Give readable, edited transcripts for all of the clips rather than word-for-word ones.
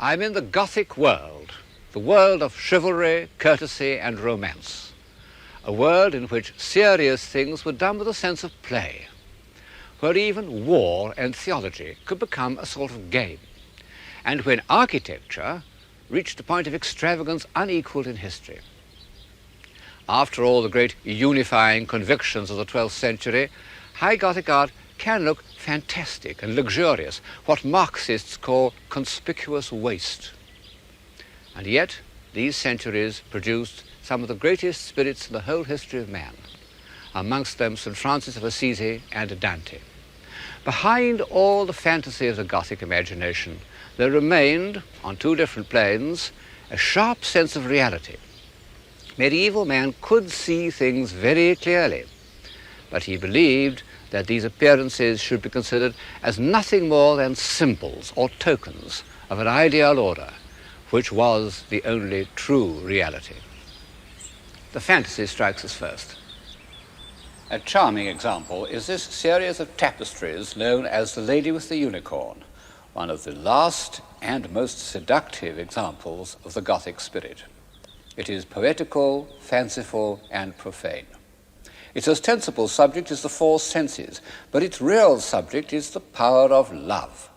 I'm in the Gothic world, the world of chivalry, courtesy and romance, a world in which serious things were done with a sense of play, where even war and theology could become a sort of game, and when architecture reached a point of extravagance unequaled in history. After all the great unifying convictions of the 12th century, high Gothic art can look fantastic and luxurious, what Marxists call conspicuous waste. And yet, these centuries produced some of the greatest spirits in the whole history of man, amongst them St. Francis of Assisi and Dante. Behind all the fantasy of the Gothic imagination, there remained, on two different planes, a sharp sense of reality. Medieval man could see things very clearly, but he believed that these appearances should be considered as nothing more than symbols or tokens of an ideal order, which was the only true reality. The fantasy strikes us first. A charming example is this series of tapestries known as The Lady with the Unicorn, one of the last and most seductive examples of the Gothic spirit. It is poetical, fanciful, and profane. Its ostensible subject is the four senses, but its real subject is the power of love,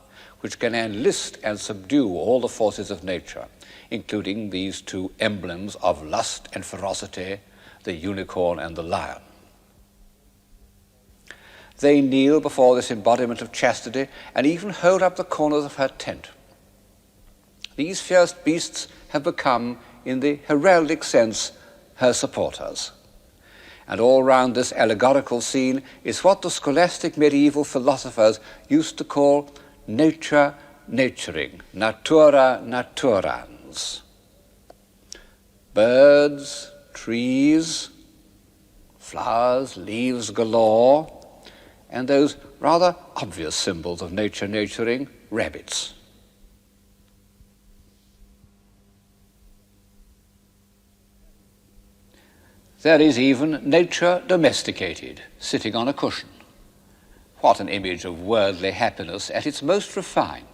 which can enlist and subdue all the forces of nature, including these two emblems of lust and ferocity, the unicorn and the lion. They kneel before this embodiment of chastity and even hold up the corners of her tent. These fierce beasts have become, in the heraldic sense, her supporters. And all round this allegorical scene is what the scholastic medieval philosophers used to call nature naturing, natura naturans. Birds, trees, flowers, leaves galore, and those rather obvious symbols of nature naturing, rabbits. There is even nature domesticated, sitting on a cushion. What an image of worldly happiness at its most refined.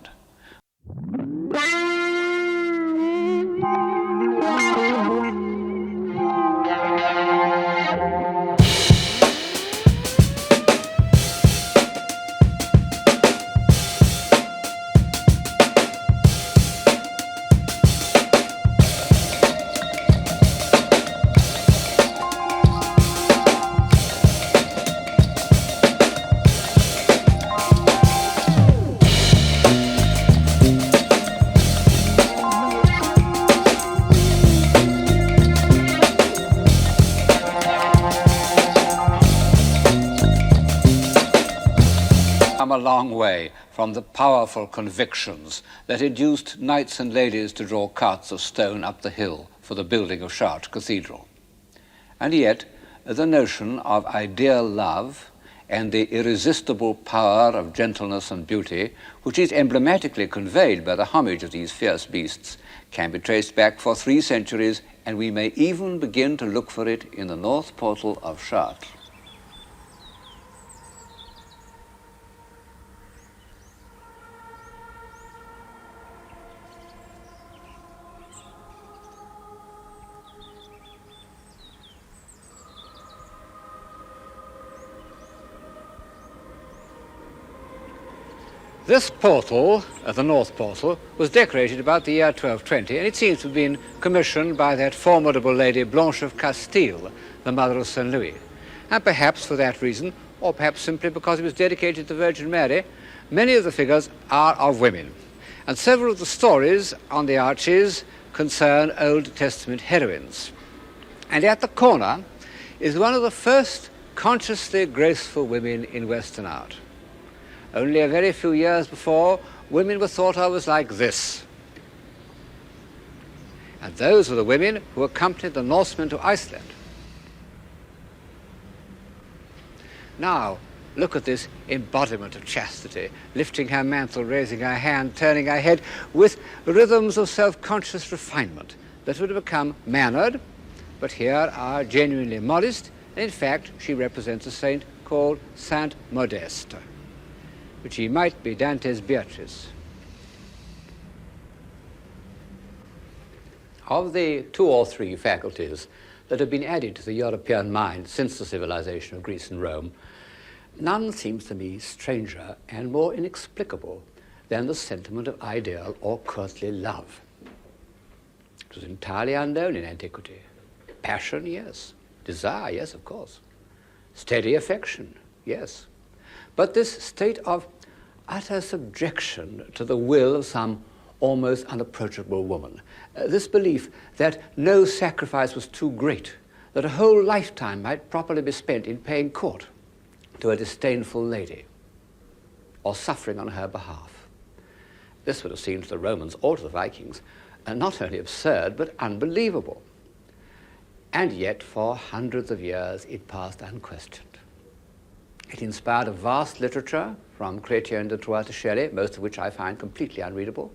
A long way from the powerful convictions that induced knights and ladies to draw carts of stone up the hill for the building of Chartres Cathedral. And yet, the notion of ideal love and the irresistible power of gentleness and beauty, which is emblematically conveyed by the homage of these fierce beasts, can be traced back for 3 centuries, and we may even begin to look for it in the north portal of Chartres. This portal, the north portal, was decorated about the year 1220, and it seems to have been commissioned by that formidable lady Blanche of Castile, the mother of St. Louis. And perhaps for that reason, or perhaps simply because it was dedicated to the Virgin Mary, many of the figures are of women. And several of the stories on the arches concern Old Testament heroines. And at the corner is one of the first consciously graceful women in Western art. Only a very few years before, women were thought of as like this. And those were the women who accompanied the Norsemen to Iceland. Now, look at this embodiment of chastity, lifting her mantle, raising her hand, turning her head, with rhythms of self-conscious refinement that would have become mannered, but here are genuinely modest, and in fact, she represents a saint called Saint Modeste, which he might be Dante's Beatrice. Of the 2 or 3 faculties that have been added to the European mind since the civilization of Greece and Rome, none seems to me stranger and more inexplicable than the sentiment of ideal or courtly love. It was entirely unknown in antiquity. Passion, yes. Desire, yes, of course. Steady affection, yes. But this state of utter subjection to the will of some almost unapproachable woman, this belief that no sacrifice was too great, that a whole lifetime might properly be spent in paying court to a disdainful lady or suffering on her behalf. This would have seemed to the Romans or to the Vikings not only absurd but unbelievable. And yet for hundreds of years it passed unquestioned. It inspired a vast literature from Chrétien de Troyes to Shelley, most of which I find completely unreadable.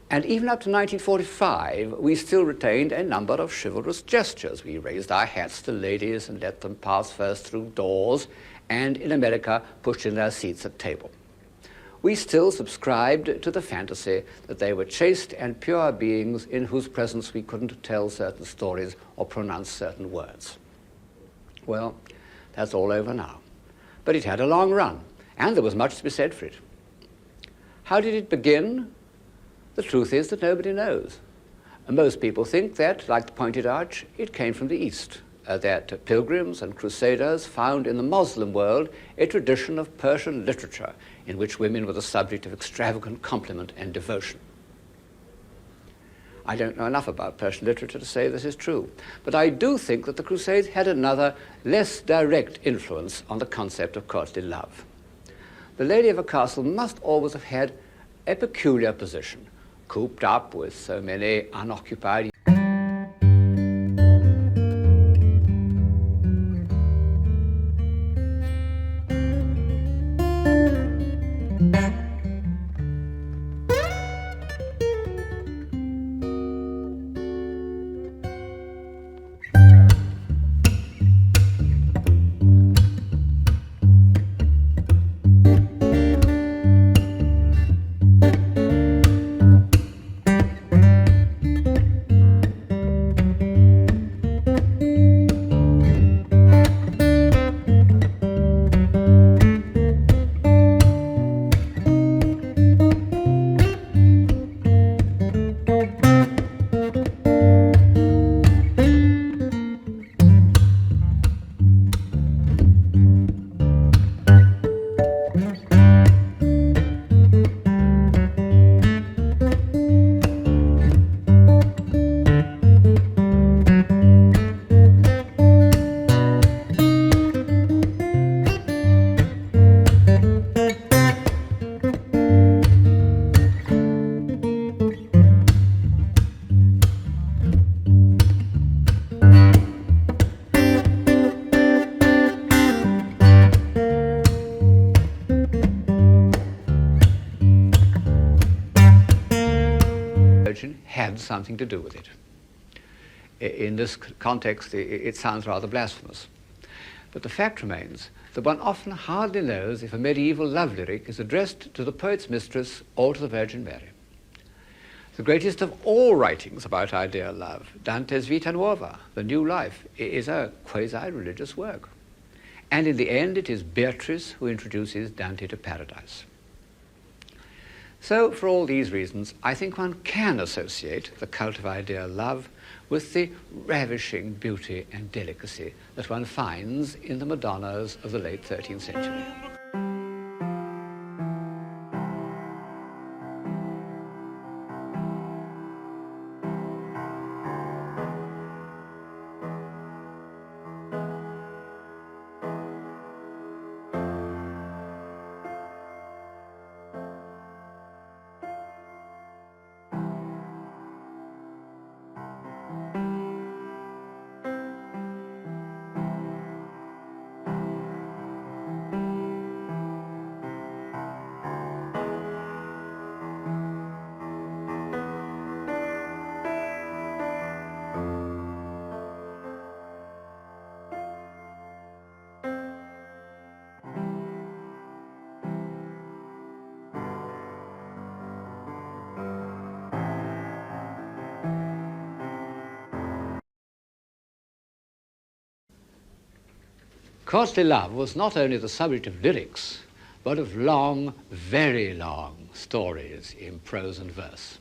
And even up to 1945, we still retained a number of chivalrous gestures. We raised our hats to ladies and let them pass first through doors, and in America, pushed in their seats at table. We still subscribed to the fantasy that they were chaste and pure beings in whose presence we couldn't tell certain stories or pronounce certain words. Well, that's all over now. But it had a long run, and there was much to be said for it. How did it begin? The truth is that nobody knows. And most people think that, like the pointed arch, it came from the East, that pilgrims and crusaders found in the Muslim world a tradition of Persian literature in which women were the subject of extravagant compliment and devotion. I don't know enough about Persian literature to say this is true, but I do think that the Crusades had another, less direct influence on the concept of courtly love. The lady of a castle must always have had a peculiar position, cooped up with so many unoccupied had something to do with it. In this context, it sounds rather blasphemous. But the fact remains that one often hardly knows if a medieval love lyric is addressed to the poet's mistress or to the Virgin Mary. The greatest of all writings about ideal love, Dante's Vita Nuova, The New Life, is a quasi-religious work. And in the end, it is Beatrice who introduces Dante to paradise. So, for all these reasons, I think one can associate the cult of ideal love with the ravishing beauty and delicacy that one finds in the Madonnas of the late 13th century. Courtly love was not only the subject of lyrics, but of long, very long stories in prose and verse.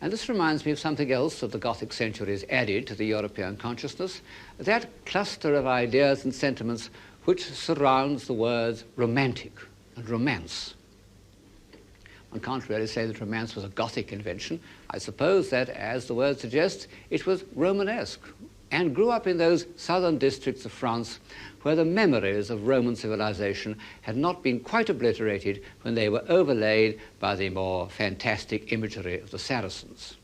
And this reminds me of something else that the Gothic centuries added to the European consciousness, that cluster of ideas and sentiments which surrounds the words romantic and romance. One can't really say that romance was a Gothic invention. I suppose that, as the word suggests, it was Romanesque and grew up in those southern districts of France where the memories of Roman civilization had not been quite obliterated when they were overlaid by the more fantastic imagery of the Saracens.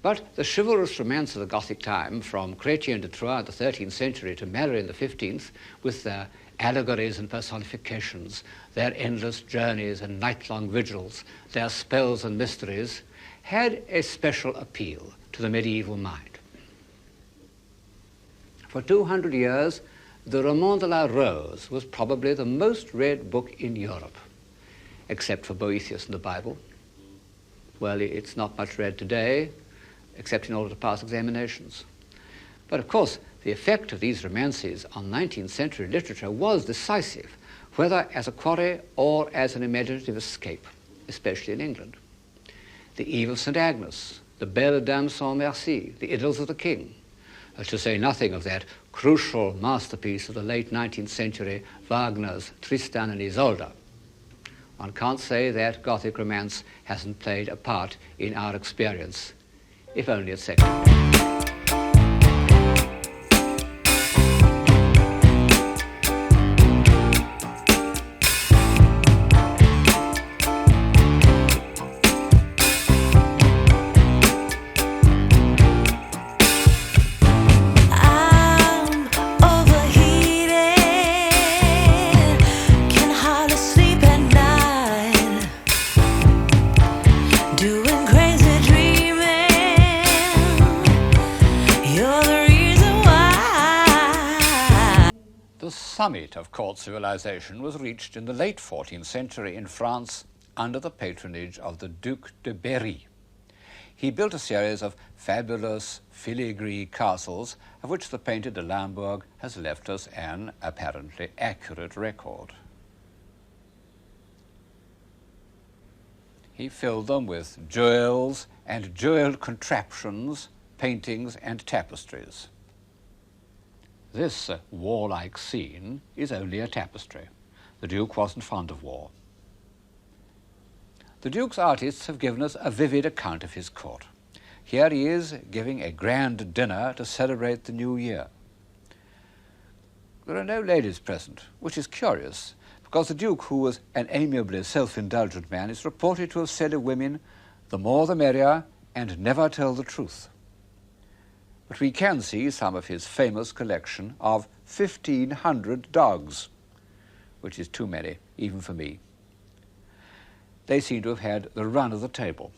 But the chivalrous romance of the Gothic time, from Chrétien de Troyes in the 13th century to Mary in the 15th, with their allegories and personifications, their endless journeys and night-long vigils, their spells and mysteries, had a special appeal to the medieval mind. For 200 years, the Roman de la Rose was probably the most read book in Europe, except for Boethius and the Bible. Well, it's not much read today, except in order to pass examinations. But of course, the effect of these romances on 19th century literature was decisive, whether as a quarry or as an imaginative escape, especially in England. The Eve of St. Agnes, the Belle Dame sans Merci, the Idylls of the King, to say nothing of that crucial masterpiece of the late 19th century, Wagner's Tristan and Isolde. One can't say that Gothic romance hasn't played a part in our experience, if only a second. The summit of court civilization was reached in the late 14th century in France under the patronage of the Duc de Berry. He built a series of fabulous filigree castles, of which the painter de Limbourg has left us an apparently accurate record. He filled them with jewels and jeweled contraptions, paintings and tapestries. This warlike scene is only a tapestry. The Duke wasn't fond of war. The Duke's artists have given us a vivid account of his court. Here he is giving a grand dinner to celebrate the new year. There are no ladies present, which is curious, because the Duke, who was an amiably self-indulgent man, is reported to have said of women, "The more the merrier, and never tell the truth." But we can see some of his famous collection of 1,500 dogs, which is too many, even for me. They seem to have had the run of the table.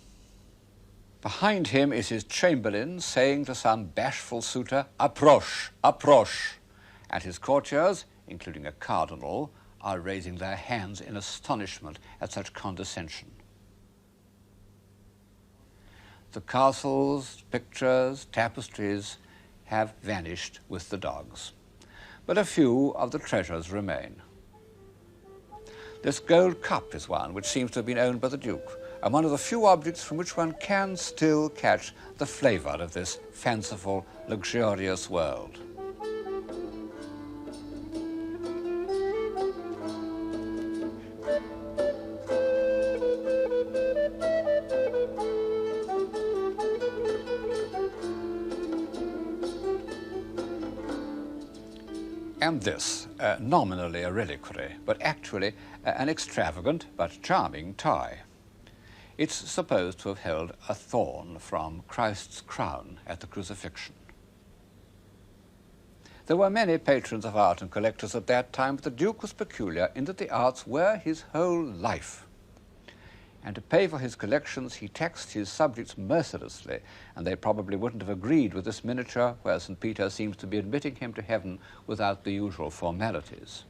Behind him is his chamberlain saying to some bashful suitor, "Approche, approche," and his courtiers, including a cardinal, are raising their hands in astonishment at such condescension. The castles, pictures, tapestries have vanished with the dogs, but a few of the treasures remain. This gold cup is one which seems to have been owned by the Duke, and one of the few objects from which one can still catch the flavour of this fanciful, luxurious world. And this, nominally a reliquary, but actually an extravagant but charming tie. It's supposed to have held a thorn from Christ's crown at the crucifixion. There were many patrons of art and collectors at that time, but the Duke was peculiar in that the arts were his whole life. And to pay for his collections, he taxed his subjects mercilessly, and they probably wouldn't have agreed with this miniature where St. Peter seems to be admitting him to heaven without the usual formalities.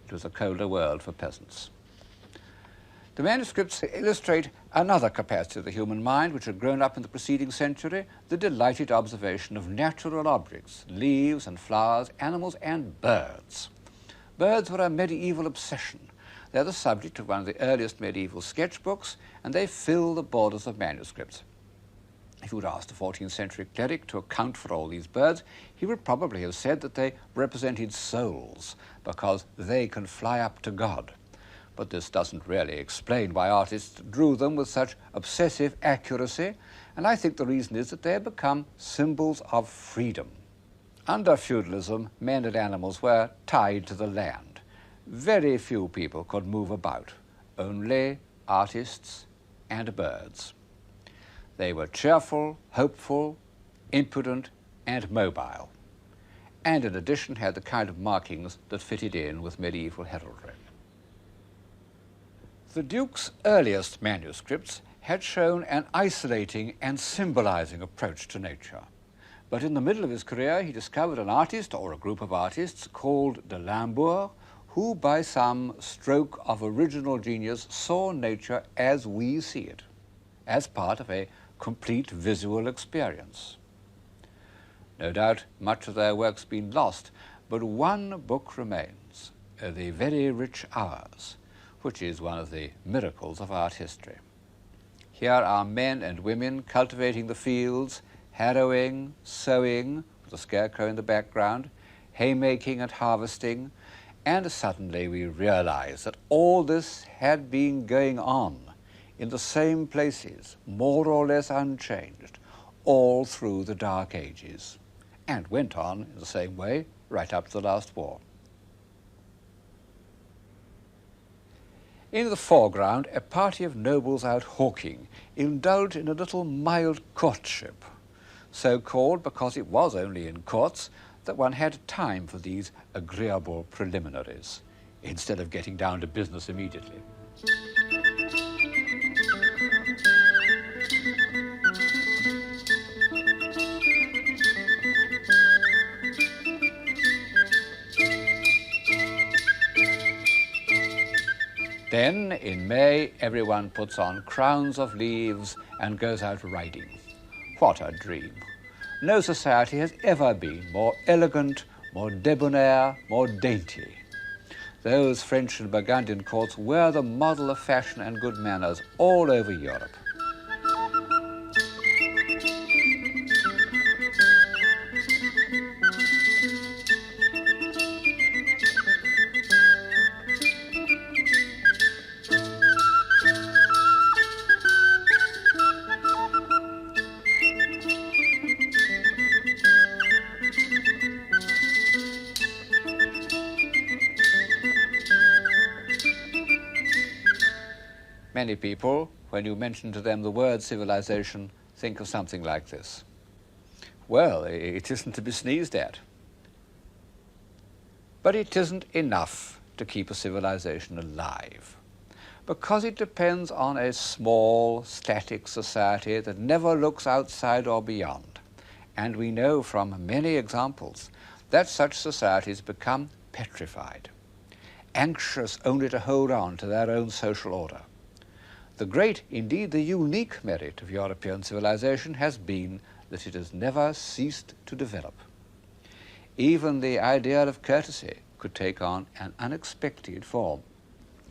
It was a colder world for peasants. The manuscripts illustrate another capacity of the human mind which had grown up in the preceding century, the delighted observation of natural objects, leaves and flowers, animals and birds. Birds were a medieval obsession. They're the subject of one of the earliest medieval sketchbooks, and they fill the borders of manuscripts. If you would ask a 14th century cleric to account for all these birds, he would probably have said that they represented souls, because they can fly up to God. But this doesn't really explain why artists drew them with such obsessive accuracy, and I think the reason is that they have become symbols of freedom. Under feudalism, men and animals were tied to the land. Very few people could move about, only artists and birds. They were cheerful, hopeful, impudent, and mobile, and in addition had the kind of markings that fitted in with medieval heraldry. The Duke's earliest manuscripts had shown an isolating and symbolizing approach to nature. But in the middle of his career, he discovered an artist or a group of artists called de Limbourg, who by some stroke of original genius saw nature as we see it, as part of a complete visual experience. No doubt much of their work's been lost, but one book remains, The Very Rich Hours, which is one of the miracles of art history. Here are men and women cultivating the fields, harrowing, sowing, with a scarecrow in the background, haymaking and harvesting, and suddenly we realize that all this had been going on in the same places, more or less unchanged, all through the Dark Ages, and went on in the same way right up to the last war. In the foreground, a party of nobles out hawking indulged in a little mild courtship, so called because it was only in courts that one had time for these agreeable preliminaries, instead of getting down to business immediately. Then, in May, everyone puts on crowns of leaves and goes out riding. What a dream! No society has ever been more elegant, more debonair, more dainty. Those French and Burgundian courts were the model of fashion and good manners all over Europe. Many people, when you mention to them the word civilization, think of something like this. Well, it isn't to be sneezed at. But it isn't enough to keep a civilization alive, because it depends on a small, static society that never looks outside or beyond. And we know from many examples that such societies become petrified, anxious only to hold on to their own social order. The great, indeed the unique merit of European civilization has been that it has never ceased to develop. Even the idea of courtesy could take on an unexpected form.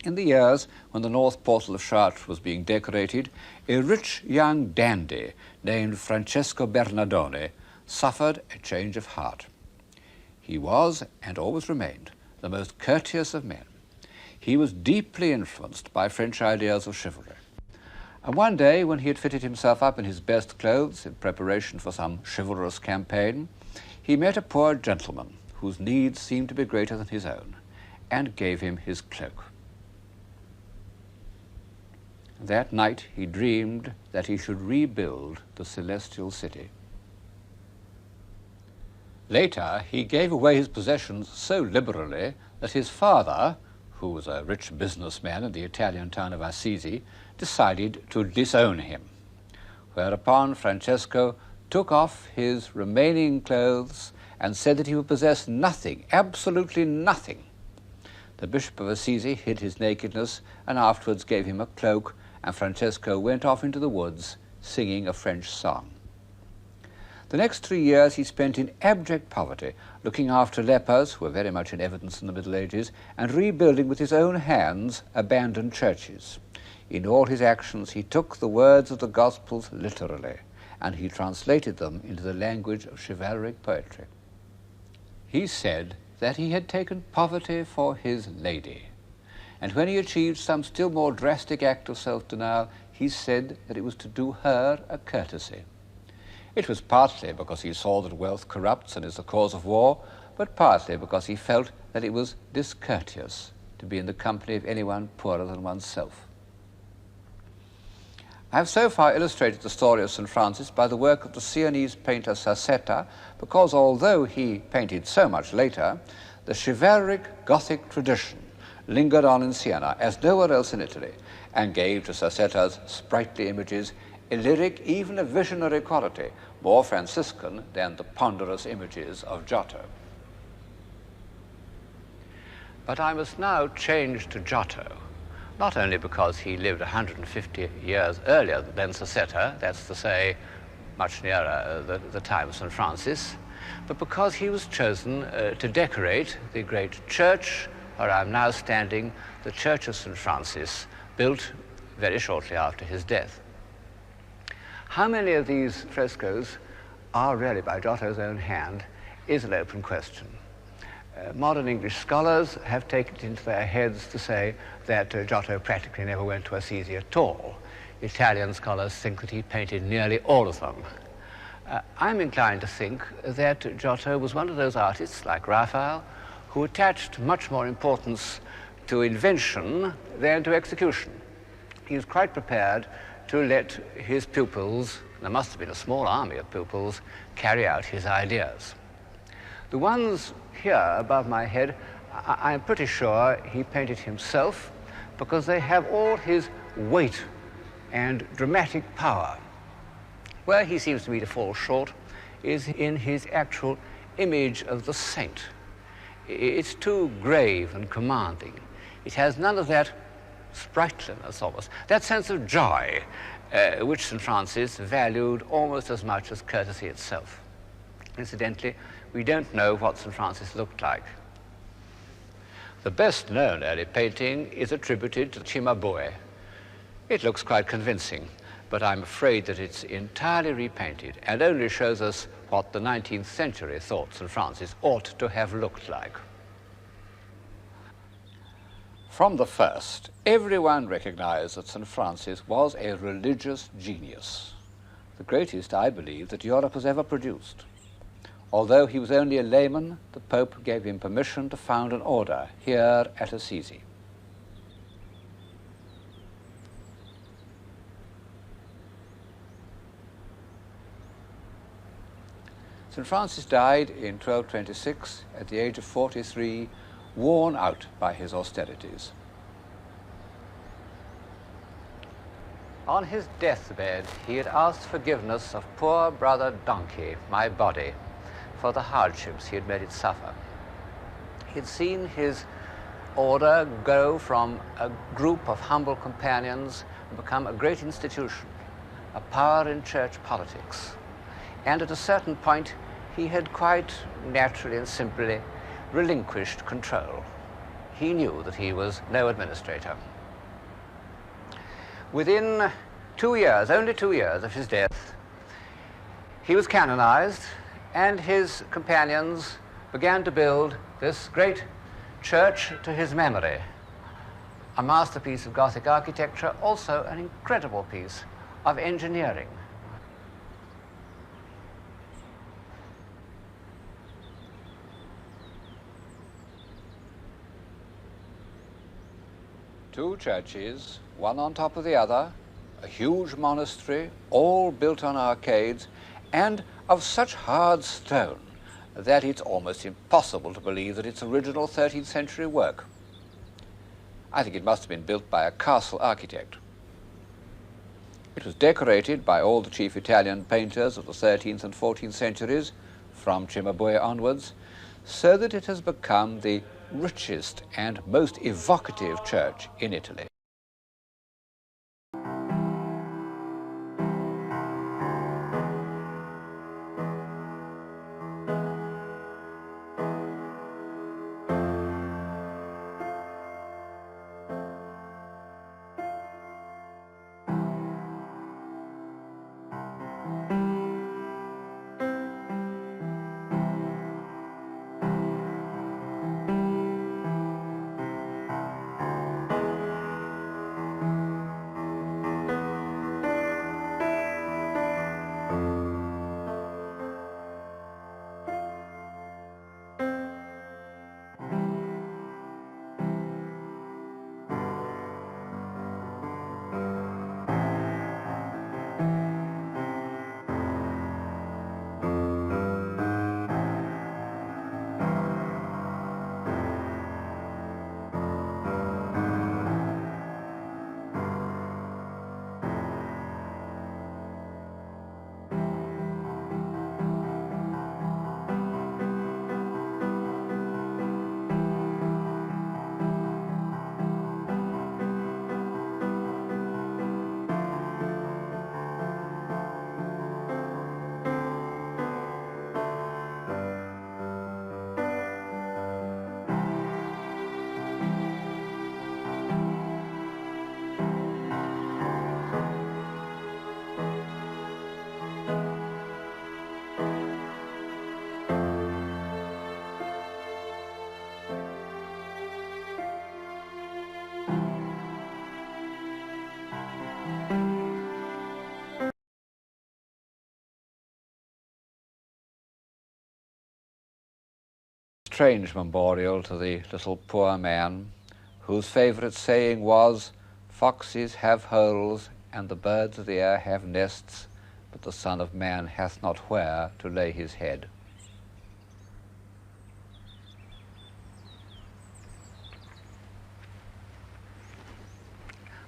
In the years when the north portal of Chartres was being decorated, a rich young dandy named Francesco Bernardone suffered a change of heart. He was, and always remained, the most courteous of men. He was deeply influenced by French ideas of chivalry. And one day, when he had fitted himself up in his best clothes in preparation for some chivalrous campaign, he met a poor gentleman whose needs seemed to be greater than his own, and gave him his cloak. That night he dreamed that he should rebuild the celestial city. Later, he gave away his possessions so liberally that his father, who was a rich businessman in the Italian town of Assisi, decided to disown him, whereupon Francesco took off his remaining clothes and said that he would possess nothing, absolutely nothing. The Bishop of Assisi hid his nakedness and afterwards gave him a cloak, and Francesco went off into the woods singing a French song. The next 3 years he spent in abject poverty, looking after lepers, who were very much in evidence in the Middle Ages, and rebuilding with his own hands abandoned churches. In all his actions he took the words of the Gospels literally, and he translated them into the language of chivalric poetry. He said that he had taken poverty for his lady, and when he achieved some still more drastic act of self-denial, he said that it was to do her a courtesy. It was partly because he saw that wealth corrupts and is the cause of war, but partly because he felt that it was discourteous to be in the company of anyone poorer than oneself. I have so far illustrated the story of St. Francis by the work of the Sienese painter Sassetta, because although he painted so much later, the chivalric Gothic tradition lingered on in Siena as nowhere else in Italy, and gave to Sassetta's sprightly images a lyric, even a visionary quality, more Franciscan than the ponderous images of Giotto. But I must now change to Giotto, not only because he lived 150 years earlier than Sassetta, that's to say, much nearer the time of St. Francis, but because he was chosen to decorate the great church where I'm now standing, the Church of St. Francis, built very shortly after his death. How many of these frescoes are really by Giotto's own hand is an open question. Modern English scholars have taken it into their heads to say that Giotto practically never went to Assisi at all. Italian scholars think that he painted nearly all of them. I'm inclined to think that Giotto was one of those artists, like Raphael, who attached much more importance to invention than to execution. He was quite prepared to let his pupils, there must have been a small army of pupils, carry out his ideas. The ones here above my head, I'm pretty sure he painted himself because they have all his weight and dramatic power. Where he seems to me to fall short is in his actual image of the saint. It's too grave and commanding. It has none of that sprightliness almost, that sense of joy which St. Francis valued almost as much as courtesy itself. Incidentally, we don't know what St. Francis looked like. The best known early painting is attributed to Cimabue. It looks quite convincing, but I'm afraid that it's entirely repainted and only shows us what the 19th century thought St. Francis ought to have looked like. From the first, everyone recognized that St. Francis was a religious genius, the greatest, I believe, that Europe has ever produced. Although he was only a layman, the Pope gave him permission to found an order here at Assisi. St. Francis died in 1226 at the age of 43, worn out by his austerities. On his deathbed, he had asked forgiveness of poor brother Donkey, my body, for the hardships he had made it suffer. He had seen his order go from a group of humble companions and become a great institution, a power in church politics. And at a certain point, he had quite naturally and simply relinquished control. He knew that he was no administrator. Within 2 years, only 2 years of his death, he was canonized, and his companions began to build this great church to his memory. A masterpiece of Gothic architecture, also an incredible piece of engineering. Two churches, one on top of the other, a huge monastery, all built on arcades, and of such hard stone that it's almost impossible to believe that it's original 13th century work. I think it must have been built by a castle architect. It was decorated by all the chief Italian painters of the 13th and 14th centuries, from Cimabue onwards, so that it has become the richest and most evocative church in Italy. Strange memorial to the little poor man whose favourite saying was, "Foxes have holes and the birds of the air have nests, but the Son of Man hath not where to lay his head."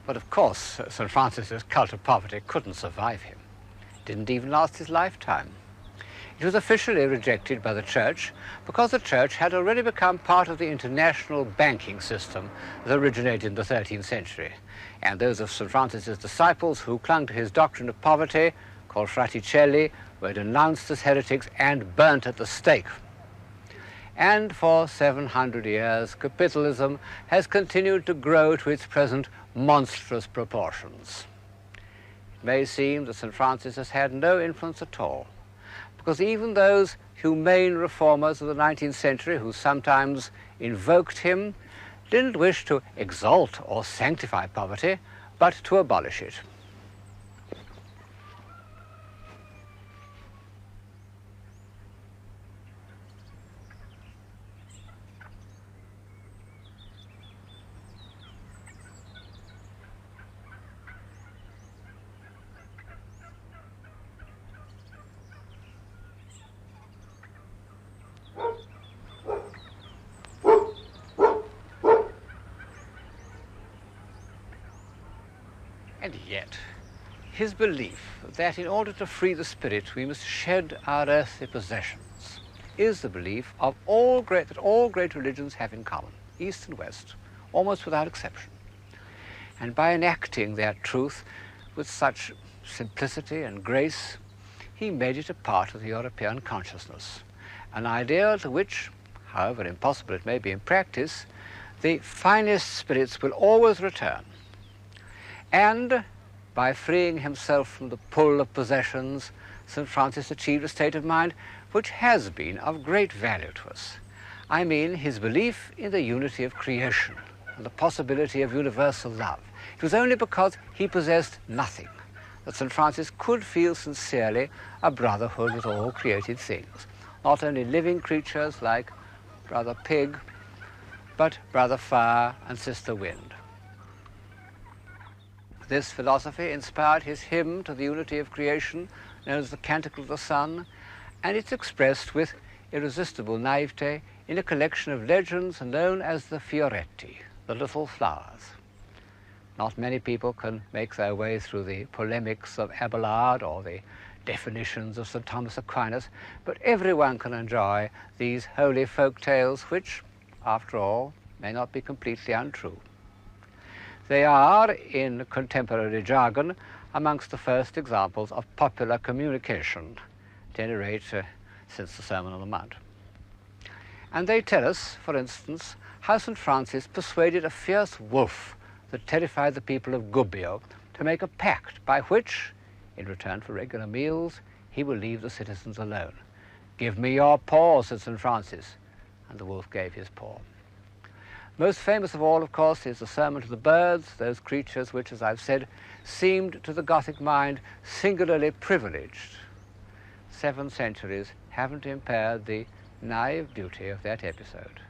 But of course, St. Francis's cult of poverty couldn't survive him. It didn't even last his lifetime. It was officially rejected by the Church because the Church had already become part of the international banking system that originated in the 13th century. And those of St. Francis's disciples who clung to his doctrine of poverty, called fraticelli, were denounced as heretics and burnt at the stake. And for 700 years, capitalism has continued to grow to its present monstrous proportions. It may seem that St. Francis has had no influence at all, because even those humane reformers of the 19th century who sometimes invoked him didn't wish to exalt or sanctify poverty, but to abolish it. And yet, his belief that in order to free the spirit we must shed our earthly possessions is the belief of that all great religions have in common, East and West, almost without exception. And by enacting that truth with such simplicity and grace, he made it a part of the European consciousness, an ideal to which, however impossible it may be in practice, the finest spirits will always return. And by freeing himself from the pull of possessions, St. Francis achieved a state of mind which has been of great value to us. I mean his belief in the unity of creation and the possibility of universal love. It was only because he possessed nothing that St. Francis could feel sincerely a brotherhood with all created things, not only living creatures like Brother Pig, but Brother Fire and Sister Wind. This philosophy inspired his hymn to the unity of creation, known as the Canticle of the Sun, and it's expressed with irresistible naivete in a collection of legends known as the Fioretti, the little flowers. Not many people can make their way through the polemics of Abelard or the definitions of St. Thomas Aquinas, but everyone can enjoy these holy folk tales which, after all, may not be completely untrue. They are, in contemporary jargon, amongst the first examples of popular communication, at any rate since the Sermon on the Mount. And they tell us, for instance, how St. Francis persuaded a fierce wolf that terrified the people of Gubbio to make a pact by which, in return for regular meals, he will leave the citizens alone. "Give me your paw," said St. Francis, and the wolf gave his paw. Most famous of all, of course, is the Sermon to the Birds, those creatures which, as I've said, seemed to the Gothic mind singularly privileged. 7 centuries haven't impaired the naive beauty of that episode.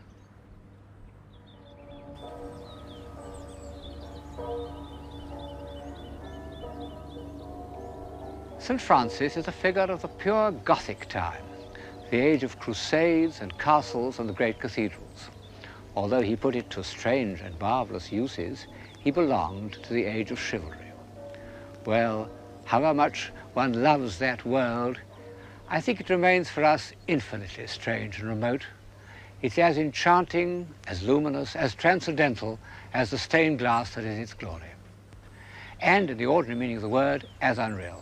St. Francis is a figure of the pure Gothic time, the age of crusades and castles and the great cathedrals. Although he put it to strange and marvelous uses, he belonged to the age of chivalry. Well, however much one loves that world, I think it remains for us infinitely strange and remote. It's as enchanting, as luminous, as transcendental as the stained glass that is its glory. And, in the ordinary meaning of the word, as unreal.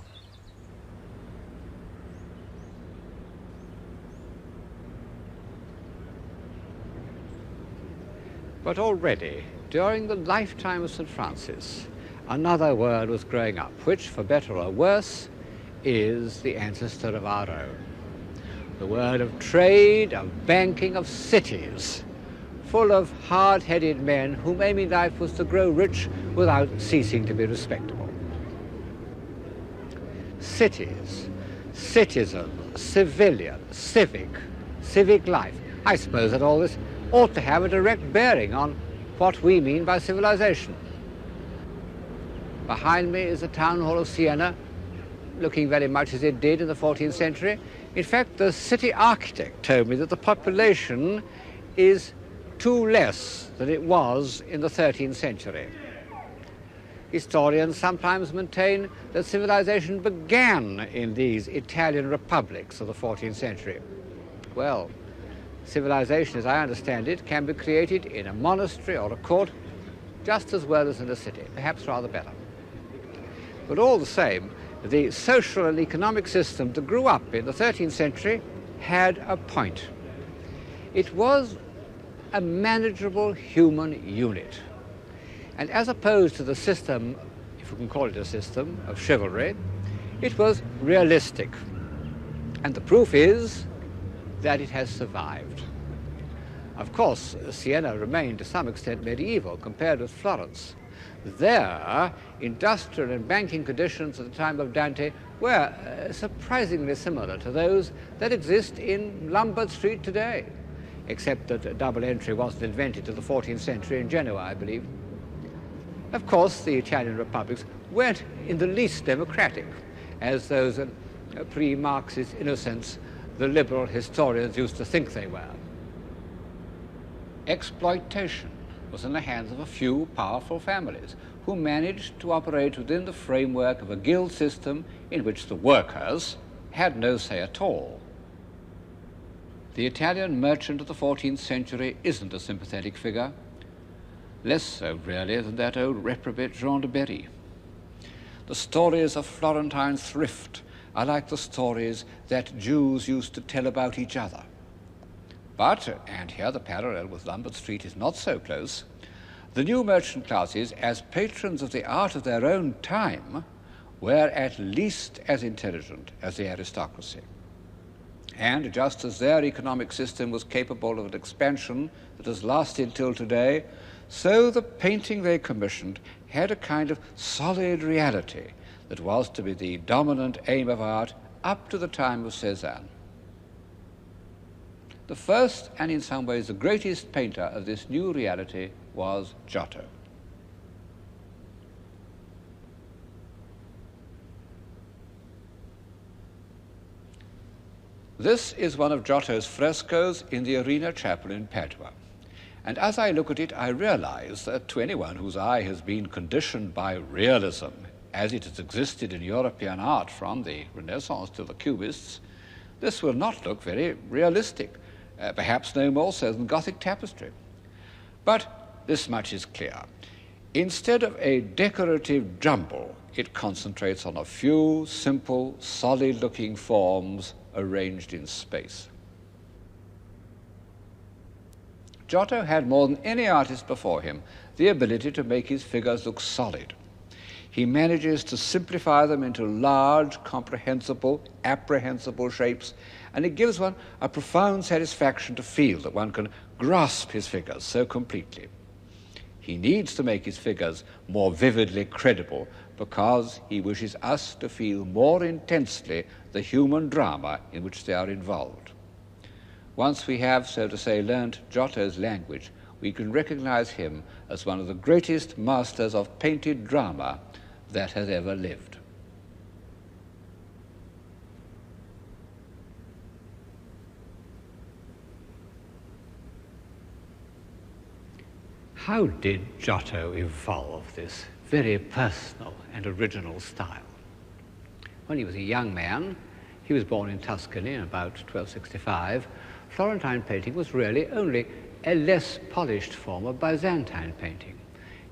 But already, during the lifetime of St. Francis, another word was growing up, which, for better or worse, is the ancestor of our own. The word of trade, of banking, of cities, full of hard-headed men whose aim in life was to grow rich without ceasing to be respectable. Cities, citizen, civilian, civic life. I suppose that all this ought to have a direct bearing on what we mean by civilization. Behind me is the town hall of Siena, looking very much as it did in the 14th century. In fact, the city architect told me that the population is 2 less than it was in the 13th century. Historians sometimes maintain that civilization began in these Italian republics of the 14th century. Well, civilization, as I understand it, can be created in a monastery or a court just as well as in a city, perhaps rather better. But all the same, the social and economic system that grew up in the 13th century had a point. It was a manageable human unit. And as opposed to the system, if we can call it a system, of chivalry, it was realistic. And the proof is that it has survived. Of course, Siena remained to some extent medieval compared with Florence. There, industrial and banking conditions at the time of Dante were surprisingly similar to those that exist in Lombard Street today, except that double entry wasn't invented till the 14th century in Genoa, I believe. Of course, the Italian republics weren't in the least democratic, as those pre-Marxist innocents, the liberal historians, used to think they were. Exploitation was in the hands of a few powerful families who managed to operate within the framework of a guild system in which the workers had no say at all. The Italian merchant of the 14th century isn't a sympathetic figure, less so really than that old reprobate Jean de Berry. The stories of Florentine thrift are like the stories that Jews used to tell about each other. But, and here the parallel with Lombard Street is not so close, the new merchant classes, as patrons of the art of their own time, were at least as intelligent as the aristocracy. And just as their economic system was capable of an expansion that has lasted till today, so the painting they commissioned had a kind of solid reality that was to be the dominant aim of art up to the time of Cézanne. The first, and in some ways the greatest painter of this new reality was Giotto. This is one of Giotto's frescoes in the Arena Chapel in Padua. And as I look at it, I realize that to anyone whose eye has been conditioned by realism, as it has existed in European art from the Renaissance to the Cubists, this will not look very realistic. perhaps no more so than Gothic tapestry. But this much is clear. Instead of a decorative jumble, it concentrates on a few simple, solid-looking forms arranged in space. Giotto had more than any artist before him the ability to make his figures look solid. He manages to simplify them into large, comprehensible, apprehensible shapes, and it gives one a profound satisfaction to feel that one can grasp his figures so completely. He needs to make his figures more vividly credible because he wishes us to feel more intensely the human drama in which they are involved. Once we have, so to say, learnt Giotto's language, we can recognize him as one of the greatest masters of painted drama that has ever lived. How did Giotto evolve this very personal and original style? When he was a young man, he was born in Tuscany in about 1265. Florentine painting was really only a less polished form of Byzantine painting.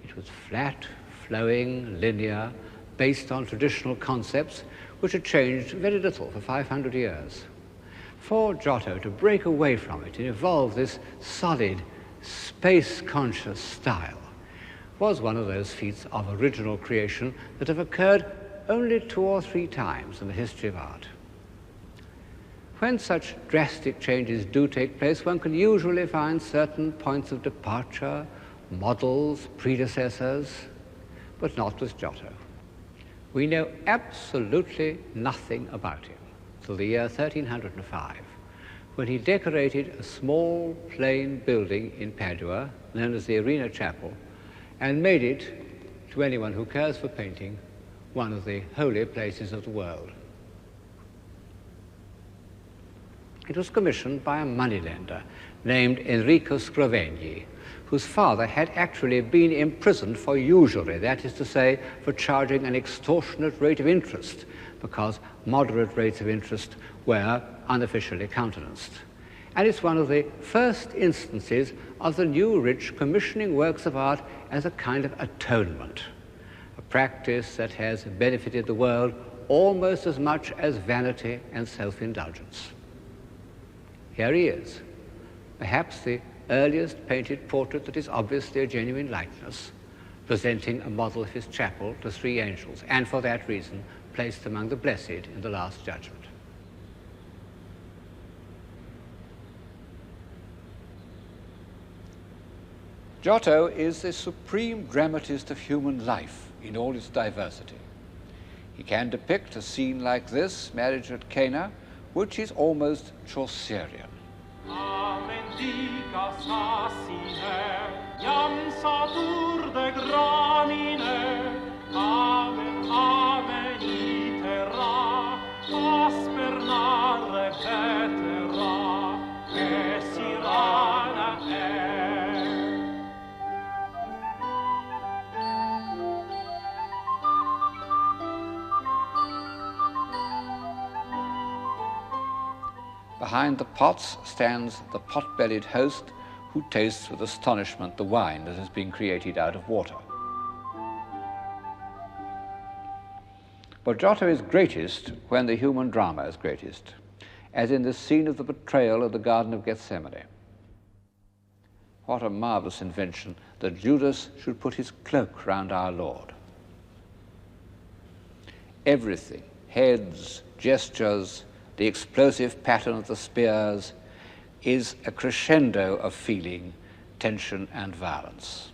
It was flat, flowing, linear, based on traditional concepts which had changed very little for 500 years. For Giotto to break away from it and evolve this solid, space-conscious style was one of those feats of original creation that have occurred only 2 or 3 times in the history of art. When such drastic changes do take place, one can usually find certain points of departure, models, predecessors, but not with Giotto. We know absolutely nothing about him till the year 1305, when he decorated a small plain building in Padua, known as the Arena Chapel, and made it, to anyone who cares for painting, one of the holy places of the world. It was commissioned by a moneylender named Enrico Scrovegni, whose father had actually been imprisoned for usury, that is to say, for charging an extortionate rate of interest, because moderate rates of interest were unofficially countenanced. And it's one of the first instances of the new rich commissioning works of art as a kind of atonement, a practice that has benefited the world almost as much as vanity and self-indulgence. Here he is, perhaps the earliest painted portrait that is obviously a genuine likeness, presenting a model of his chapel to 3 angels, and for that reason placed among the blessed in the Last Judgment. Giotto is the supreme dramatist of human life in all its diversity. He can depict a scene like this, marriage at Cana, which is almost Chaucerian. Behind the pots stands the pot-bellied host who tastes with astonishment the wine that has been created out of water. But Giotto is greatest when the human drama is greatest, as in the scene of the betrayal of the Garden of Gethsemane. What a marvelous invention that Judas should put his cloak round our Lord. Everything, heads, gestures, the explosive pattern of the spears, is a crescendo of feeling, tension, and violence.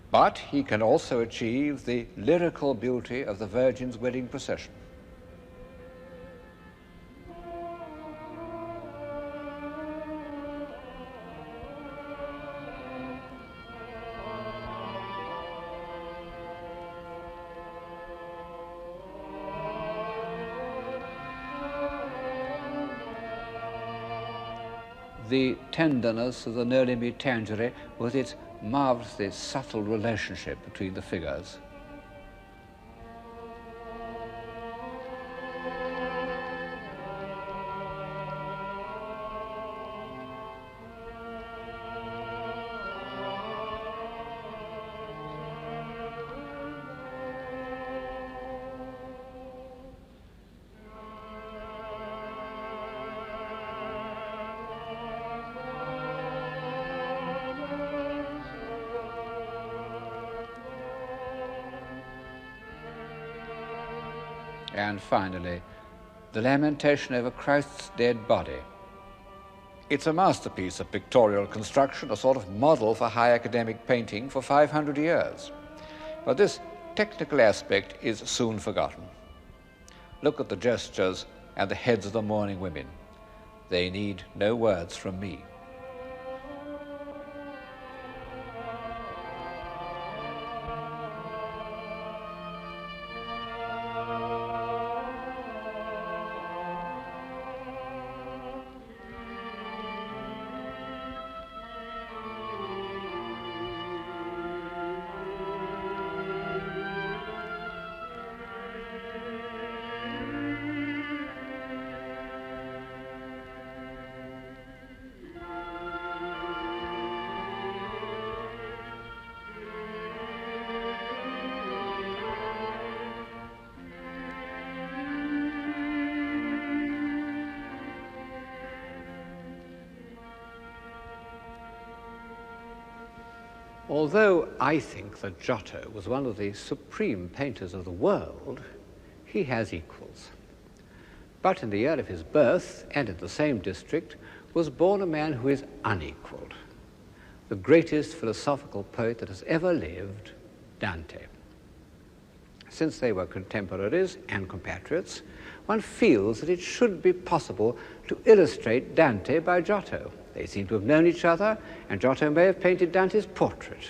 But he can also achieve the lyrical beauty of the Virgin's wedding procession. The tenderness of the Noli Me Tangere with its marvelously subtle relationship between the figures. And finally, the Lamentation over Christ's dead body. It's a masterpiece of pictorial construction, a sort of model for high academic painting for 500 years. But this technical aspect is soon forgotten. Look at the gestures and the heads of the mourning women. They need no words from me. Although I think that Giotto was one of the supreme painters of the world, he has equals. But in the year of his birth, and in the same district, was born a man who is unequaled, the greatest philosophical poet that has ever lived, Dante. Since they were contemporaries and compatriots, one feels that it should be possible to illustrate Dante by Giotto. They seem to have known each other, and Giotto may have painted Dante's portrait.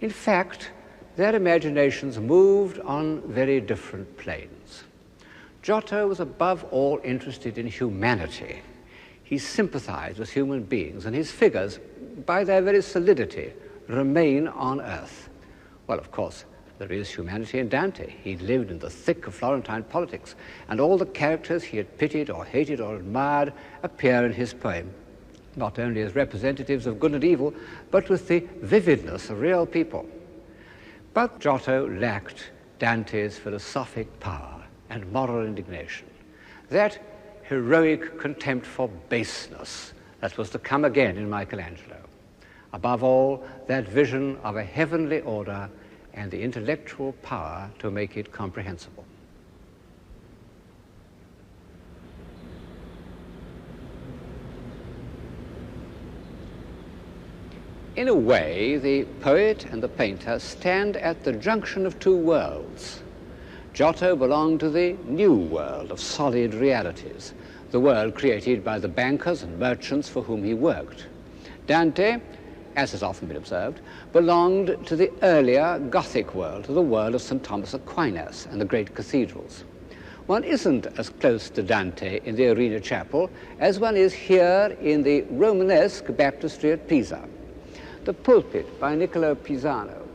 In fact, their imaginations moved on very different planes. Giotto was above all interested in humanity. He sympathized with human beings, and his figures, by their very solidity, remain on earth. Well, of course, there is humanity in Dante. He lived in the thick of Florentine politics, and all the characters he had pitied or hated or admired appear in his poem, not only as representatives of good and evil, but with the vividness of real people. But Giotto lacked Dante's philosophic power and moral indignation, that heroic contempt for baseness that was to come again in Michelangelo. Above all, that vision of a heavenly order and the intellectual power to make it comprehensible. In a way, the poet and the painter stand at the junction of two worlds. Giotto belonged to the new world of solid realities, the world created by the bankers and merchants for whom he worked. Dante, as has often been observed, belonged to the earlier Gothic world, to the world of St. Thomas Aquinas and the great cathedrals. One isn't as close to Dante in the Arena Chapel as one is here in the Romanesque baptistry at Pisa. The pulpit by Niccolo Pisano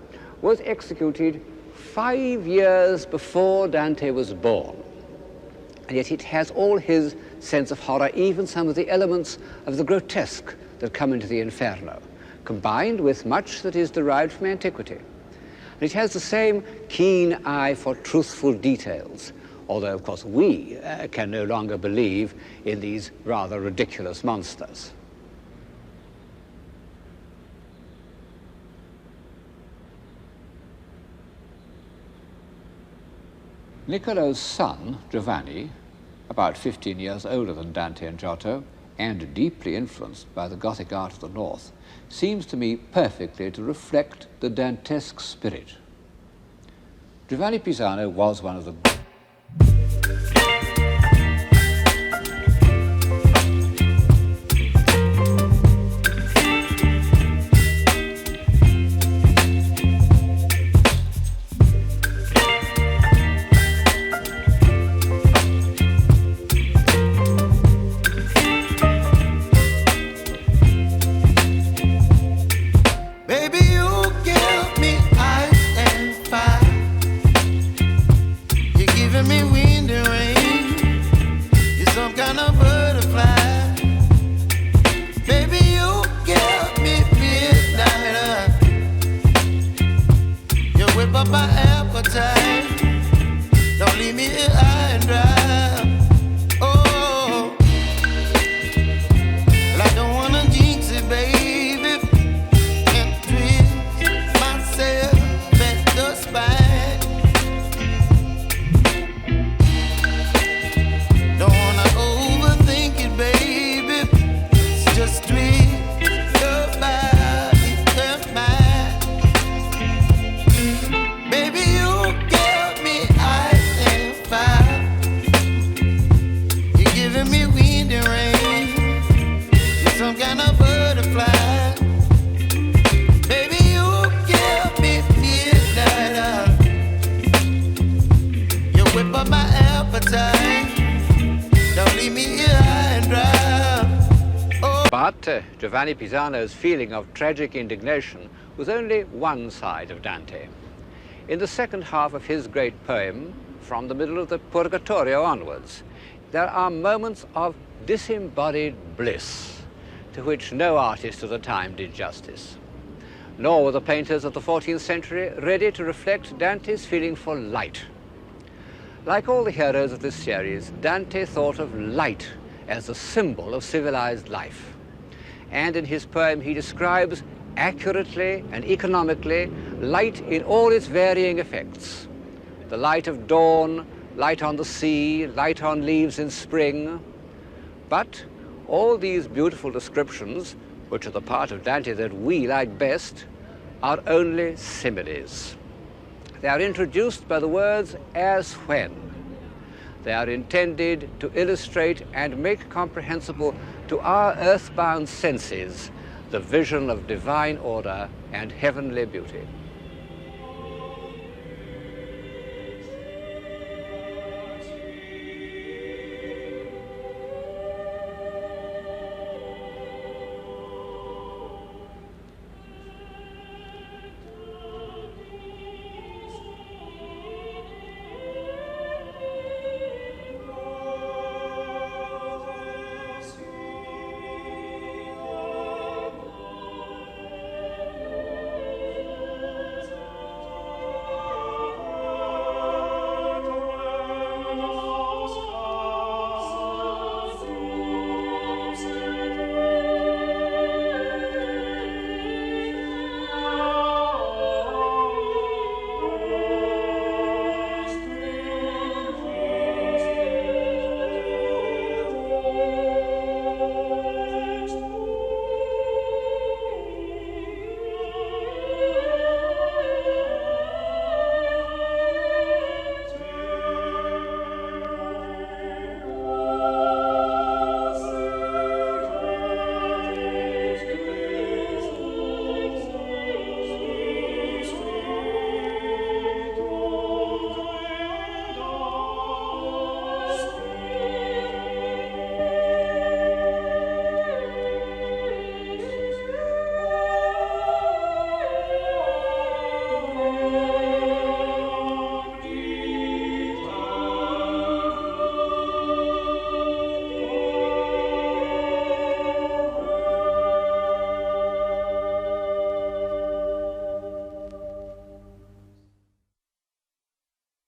was executed 5 years before Dante was born, and yet it has all his sense of horror, even some of the elements of the grotesque that come into the Inferno, combined with much that is derived from antiquity. And it has the same keen eye for truthful details, although, of course, we can no longer believe in these rather ridiculous monsters. Niccolo's son, Giovanni, about 15 years older than Dante and Giotto, and deeply influenced by the Gothic art of the North, seems to me perfectly to reflect the Dantesque spirit. Giovanni Pisano was one of the You But Giovanni Pisano's feeling of tragic indignation was only one side of Dante. In the second half of his great poem, from the middle of the Purgatorio onwards, there are moments of disembodied bliss to which no artist of the time did justice. Nor were the painters of the 14th century ready to reflect Dante's feeling for light. Like all the heroes of this series, Dante thought of light as a symbol of civilized life. And in his poem he describes accurately and economically light in all its varying effects. The light of dawn, light on the sea, light on leaves in spring. But all these beautiful descriptions, which are the part of Dante that we like best, are only similes. They are introduced by the words as when. They are intended to illustrate and make comprehensible to our earthbound senses the vision of divine order and heavenly beauty.